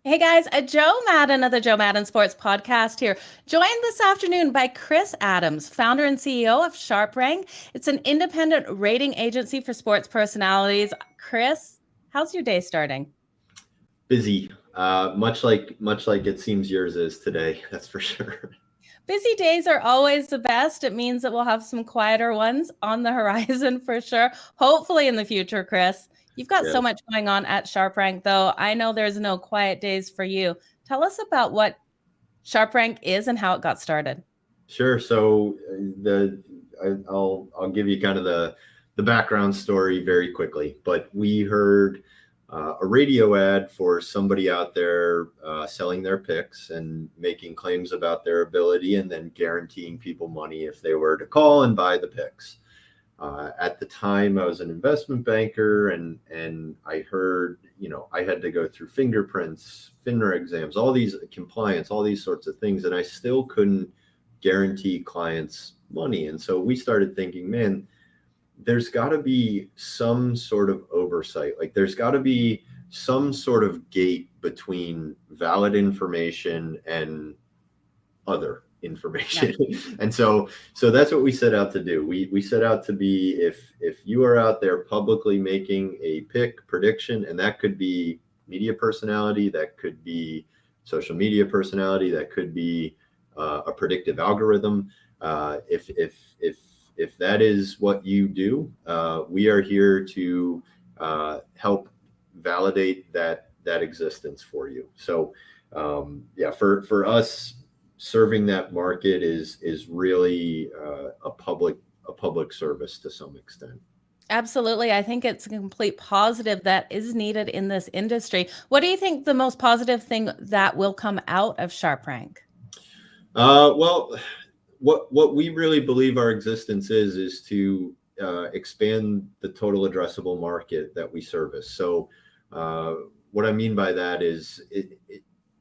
Hey guys, Joe Madden of the Joe Madden Sports Podcast here. Joined this afternoon by Chris Adams, founder and CEO of SharpRank. It's an independent rating agency for sports personalities. Chris, how's your day starting? Busy, much like it seems yours is today. That's for sure. Busy days are always the best. It means that we'll have some quieter ones on the horizon for sure. Hopefully in the future, Chris. You've got so Yes, much going on at SharpRank, though. I know there's no quiet days for you. Tell us about what SharpRank is and how it got started. sure. So I'll give you kind of the background story very quickly. But we heard a radio ad for somebody out there selling their picks and making claims about their ability, and then guaranteeing people money if they were to call and buy the picks. At the time, I was an investment banker, and I heard, I had to go through fingerprints, FINRA exams, all these compliance, all these sorts of things, and I still couldn't guarantee clients money. And so we started thinking, man, there's got to be some sort of oversight. Like there's got to be some sort of gate between valid information and other Yeah. information. And so that's what we set out to do. We set out to be, if you are out there publicly making a pick prediction, and that could be media personality, that could be social media personality, that could be a predictive algorithm. If that is what you do, we are here to help validate that existence for you. So yeah, for us, serving that market is really a public service to some extent. Absolutely. I think it's a complete positive that is needed in this industry. What do you think the most positive thing that will come out of Sharp Rank? Well, what we really believe our existence is to expand the total addressable market that we service. So uh, what I mean by that is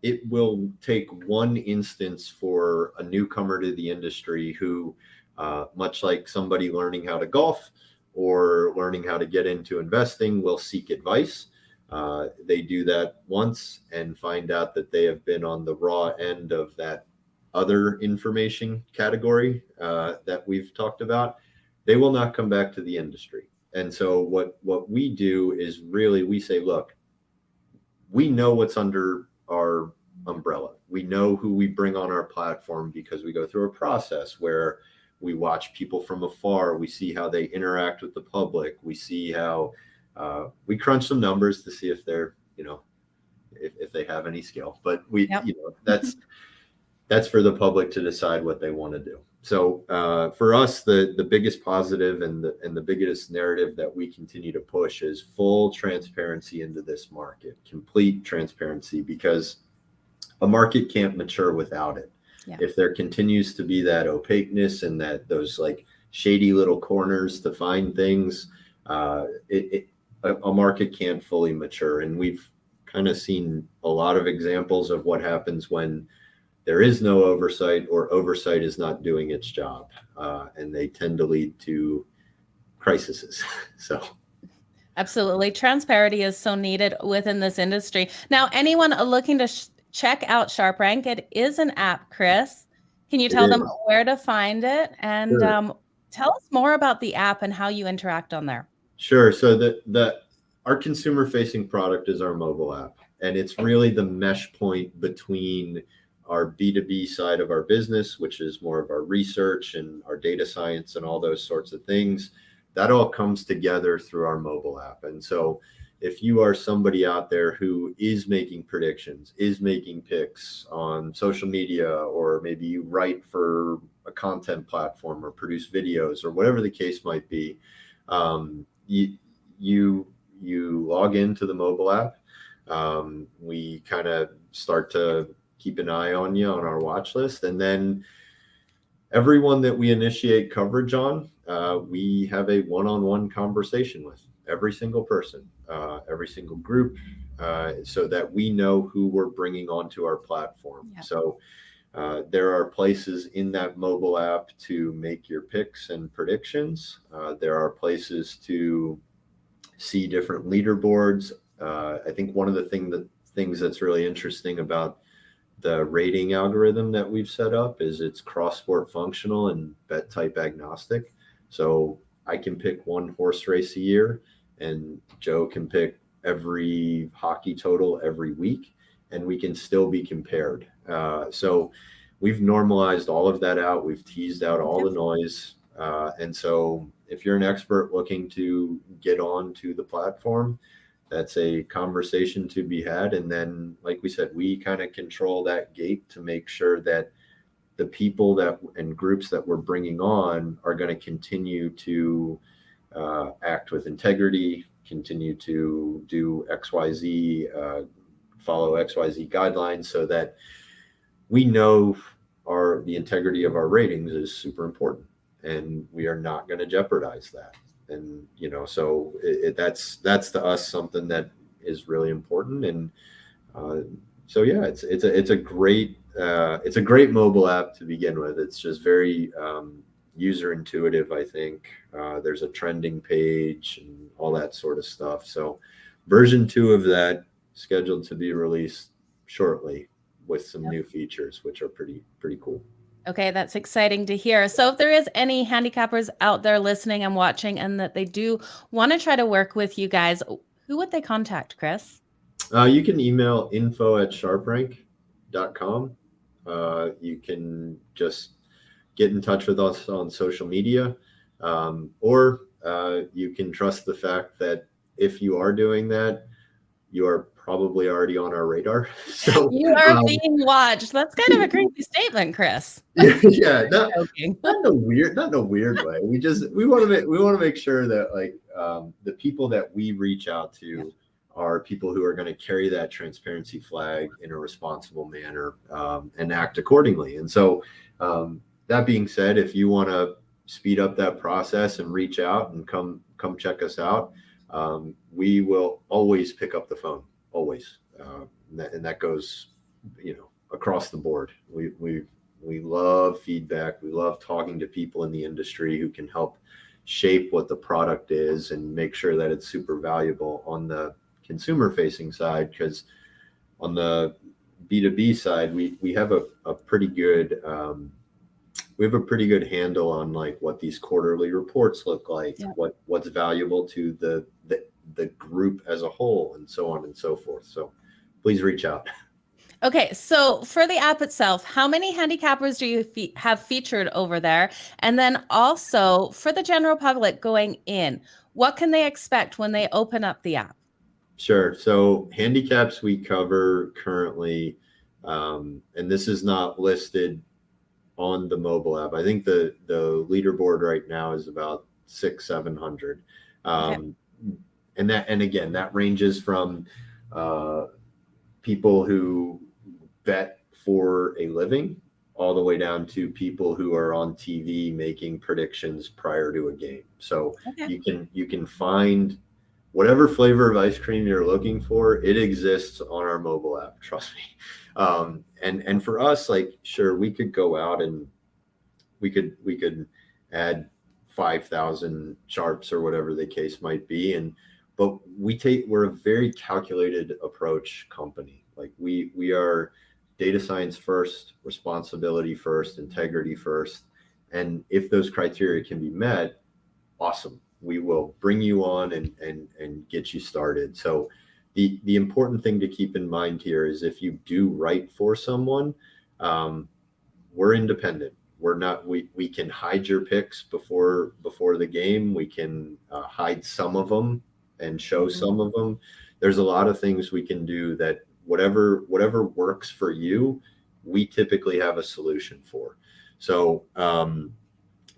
it will take one instance for a newcomer to the industry who, much like somebody learning how to golf or learning how to get into investing, will seek advice. They do that once and find out that they have been on the raw end of that other information category that we've talked about. They will not come back to the industry. And so what we do is really we say, look, we know what's under our umbrella. We know who we bring on our platform because we go through a process where we watch people from afar. We see how they interact with the public. We see how we crunch some numbers to see if they're, if they have any skill. But Yep. that's for the public to decide what they want to do. So for us, the biggest positive and the biggest narrative that we continue to push is full transparency into this market, complete transparency, because a market can't mature without it. Yeah. If there continues to be that opaqueness and that those like shady little corners to find things, a market can't fully mature. And we've kind of seen a lot of examples of what happens when there is no oversight or oversight is not doing its job, and they tend to lead to crises. So Absolutely. Transparency is so needed within this industry. Now, anyone looking to check out Sharp Rank, it is an app, Chris. Can you it tell them is. where to find it? And Sure. tell us more about the app and how you interact on there. Sure. So the our consumer facing product is our mobile app, and it's really the mesh point between our B2B side of our business, which is more of our research and our data science and all those sorts of things. That all comes together through our mobile app. And so if you are somebody out there who is making predictions, is making picks on social media, or maybe you write for a content platform or produce videos or whatever the case might be, you you log into the mobile app. We kind of start to keep an eye on you on our watch list, and then everyone that we initiate coverage on, we have a one-on-one conversation with every single person, every single group, so that we know who we're bringing onto our platform. Yeah. So there are places in that mobile app to make your picks and predictions. There are places to see different leaderboards. I think one of the things that's really interesting about the rating algorithm that we've set up is it's cross sport functional and bet type agnostic. So I can pick one horse race a year, and Joe can pick every hockey total every week, and we can still be compared. So we've normalized all of that out. We've teased out all the noise. And so if you're an expert looking to get on to the platform, that's a conversation to be had. And then, like we said, we kind of control that gate to make sure that the people that and groups that we're bringing on are going to continue to act with integrity, continue to do XYZ, follow XYZ guidelines, so that we know the integrity of our ratings is super important, and we are not going to jeopardize that. And so that's to us something that is really important. And so yeah, it's a great mobile app to begin with. It's just very user intuitive. I think there's a trending page and all that sort of stuff. So version 2 of that scheduled to be released shortly with some new features, which are pretty cool. Okay, that's exciting to hear. So if there is any handicappers out there listening and watching, and that they do want to try to work with you guys, who would they contact, Chris? You can email info@sharprank.com. You can just get in touch with us on social media, or you can trust the fact that if you are doing that, you are probably already on our radar. So you are being watched. That's kind of a crazy statement, Chris. Yeah, not in a weird way. We want to make sure that the people that we reach out to are people who are going to carry that transparency flag in a responsible manner, and act accordingly. And so that being said, if you want to speed up that process and reach out and come check us out, we will always pick up the phone, always. And that goes, across the board. We love feedback. We love talking to people in the industry who can help shape what the product is and make sure that it's super valuable on the consumer facing side. Because on the B2B side, we have a pretty good handle on what these quarterly reports look like, what's valuable to the group as a whole, and so on and so forth. So please reach out. Okay, so for the app itself, how many handicappers do you have featured over there? And then also for the general public going in, what can they expect when they open up the app? Sure. So handicaps we cover currently, and this is not listed on the mobile app. I think the leaderboard right now is about 600-700. And again, that ranges from people who bet for a living all the way down to people who are on TV making predictions prior to a game. So you can find whatever flavor of ice cream you're looking for. It exists on our mobile app, trust me. And for us, sure, we could go out and we could add 5,000 sharps or whatever the case might be. But we're a very calculated approach company. We are data science first, responsibility first, integrity first. And if those criteria can be met, awesome. We will bring you on and get you started. So the important thing to keep in mind here is if you do write for someone, we're independent. We're not, we can hide your picks before the game. We can hide some of them and show some of them. There's a lot of things we can do that whatever works for you, we typically have a solution for. So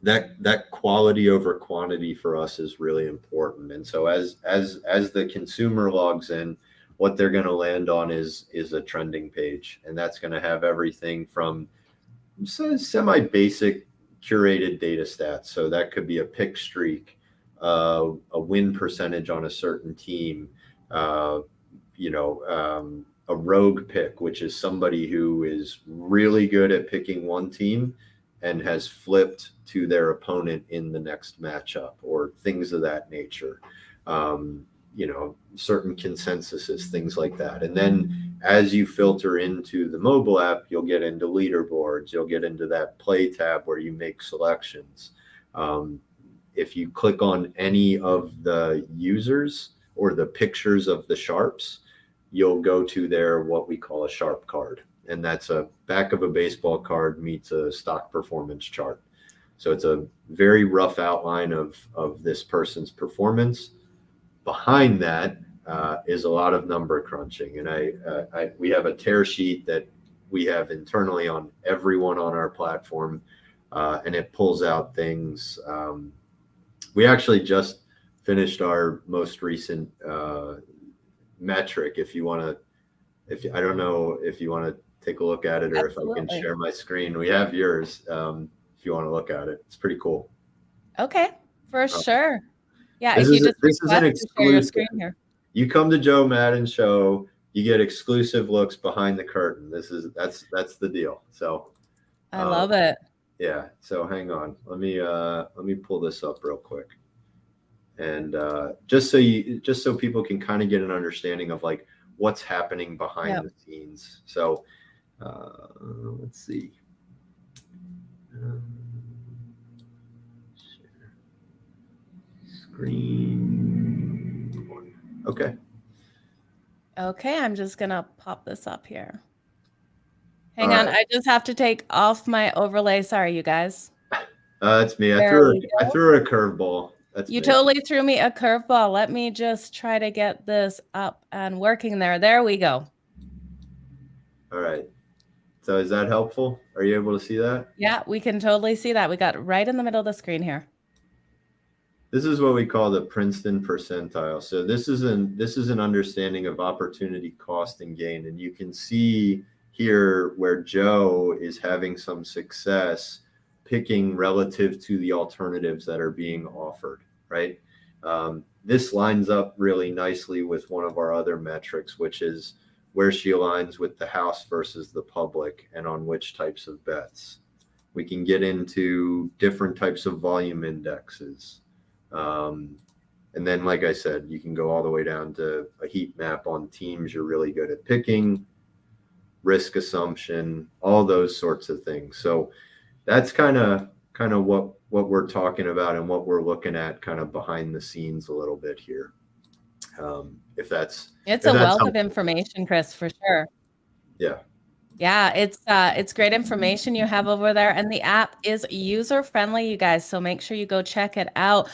that quality over quantity for us is really important. And so as the consumer logs in, what they're going to land on is a trending page, and that's going to have everything from semi basic curated data stats. So that could be a pick streak, a win percentage on a certain team, a rogue pick, which is somebody who is really good at picking one team and has flipped to their opponent in the next matchup, or things of that nature. certain consensuses, things like that. And then as you filter into the mobile app, you'll get into leaderboards, you'll get into that play tab where you make selections. If you click on any of the users or the pictures of the sharps, you'll go to their what we call a sharp card. And that's a back of a baseball card meets a stock performance chart. So it's a very rough outline of this person's performance. Behind that is a lot of number crunching. And we have a tear sheet that we have internally on everyone on our platform, and it pulls out things. We actually just finished our most recent metric. If you want to, I don't know if you want to take a look at it, or Absolutely. if I can share my screen. We have yours. If you want to look at it, it's pretty cool. Okay, for sure. Yeah, this if you is, just this is an request to share your screen exclusive. here. You come to Joe Madden Show, you get exclusive looks behind the curtain. That's the deal. So I love it. Yeah. So hang on. Let me pull this up real quick. And just so people can kind of get an understanding of like what's happening behind the scenes. So let's see. Share screen one. Okay. Okay, I'm just gonna pop this up here. Hang on, I just have to take off my overlay. Sorry, you guys. That's me. I threw a curveball. That's you me. totally threw me a curveball. Let me just try to get this up and working there. There we go. All right. So is that helpful? Are you able to see that? Yeah, we can totally see that. We got it right in the middle of the screen here. This is what we call the Princeton percentile. So this is an understanding of opportunity, cost, and gain. And you can see here where Joe is having some success picking relative to the alternatives that are being offered, right? This lines up really nicely with one of our other metrics, which is where she aligns with the house versus the public and on which types of bets. We can get into different types of volume indexes. And then, like I said, you can go all the way down to a heat map on teams you're really good at picking, risk assumption, all those sorts of things. So that's kind of what we're talking about and what we're looking at kind of behind the scenes a little bit here. It's a wealth of information, Chris, for sure. Yeah. Yeah, it's great information you have over there, and the app is user friendly, you guys. So make sure you go check it out.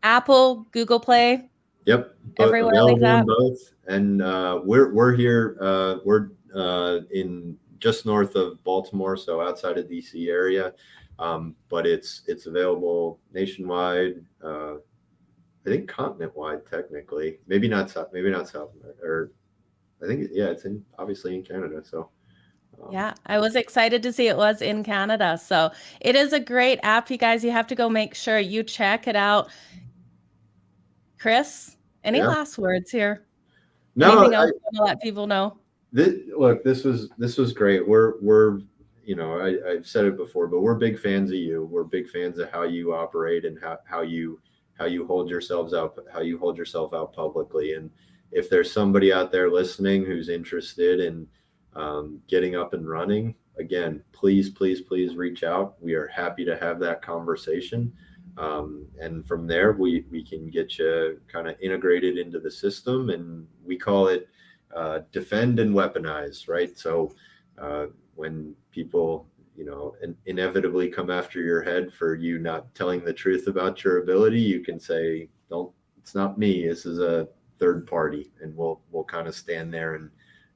Apple, Google Play. Yep. Everywhere like that. On both, and we're here. We're in just north of Baltimore, so outside of DC area, but it's available nationwide. I think continent wide, technically. Maybe not South. Or I think it's obviously in Canada. So. Yeah, I was excited to see it was in Canada. So it is a great app, you guys. You have to go make sure you check it out. Chris, any last words here? No, anything else you want to let people know? This was great. We're I've said it before, but we're big fans of you. We're big fans of how you operate and how you hold yourself out publicly. And if there's somebody out there listening who's interested in getting up and running, again, please reach out. We are happy to have that conversation. And from there, we can get you kind of integrated into the system, and we call it defend and weaponize, right? So when people, inevitably come after your head for you not telling the truth about your ability, you can say, it's not me, this is a third party, and we'll kind of stand there and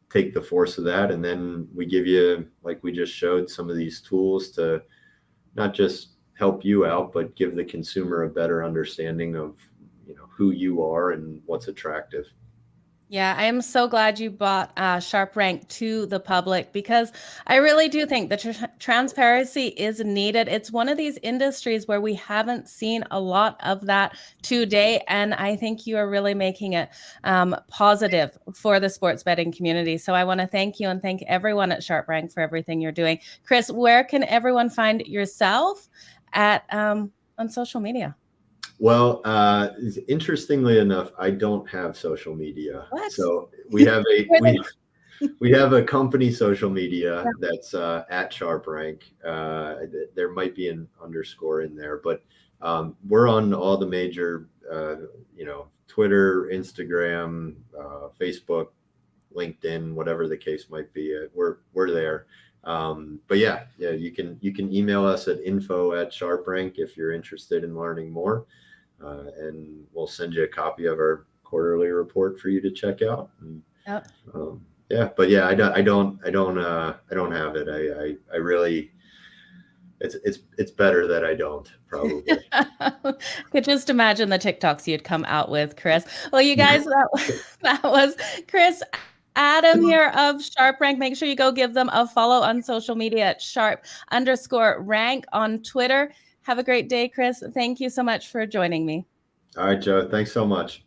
take the force of that. And then we give you, like we just showed, some of these tools to not just help you out, but give the consumer a better understanding of, who you are and what's attractive. Yeah, I am so glad you brought SharpRank to the public, because I really do think that transparency is needed. It's one of these industries where we haven't seen a lot of that today, and I think you are really making it positive for the sports betting community. So I want to thank you and thank everyone at SharpRank for everything you're doing. Chris, where can everyone find yourself at on social media? Well, interestingly enough, I don't have social media. What? So we have we have a company social media that's at SharpRank. There might be an underscore in there, but we're on all the major, Twitter, Instagram, Facebook, LinkedIn, whatever the case might be. We're there. But yeah, you can email us at info@SharpRank if you're interested in learning more, and we'll send you a copy of our quarterly report for you to check out. And, Yep. yeah, but yeah, I don't have it. I really, it's better that I don't, probably. Could just imagine the TikToks you'd come out with, Chris. Well, you guys, that was Chris Adam here of SharpRank. Make sure you go give them a follow on social media at @sharp_rank on Twitter. Have a great day, Chris. Thank you so much for joining me. All right, Joe. Thanks so much.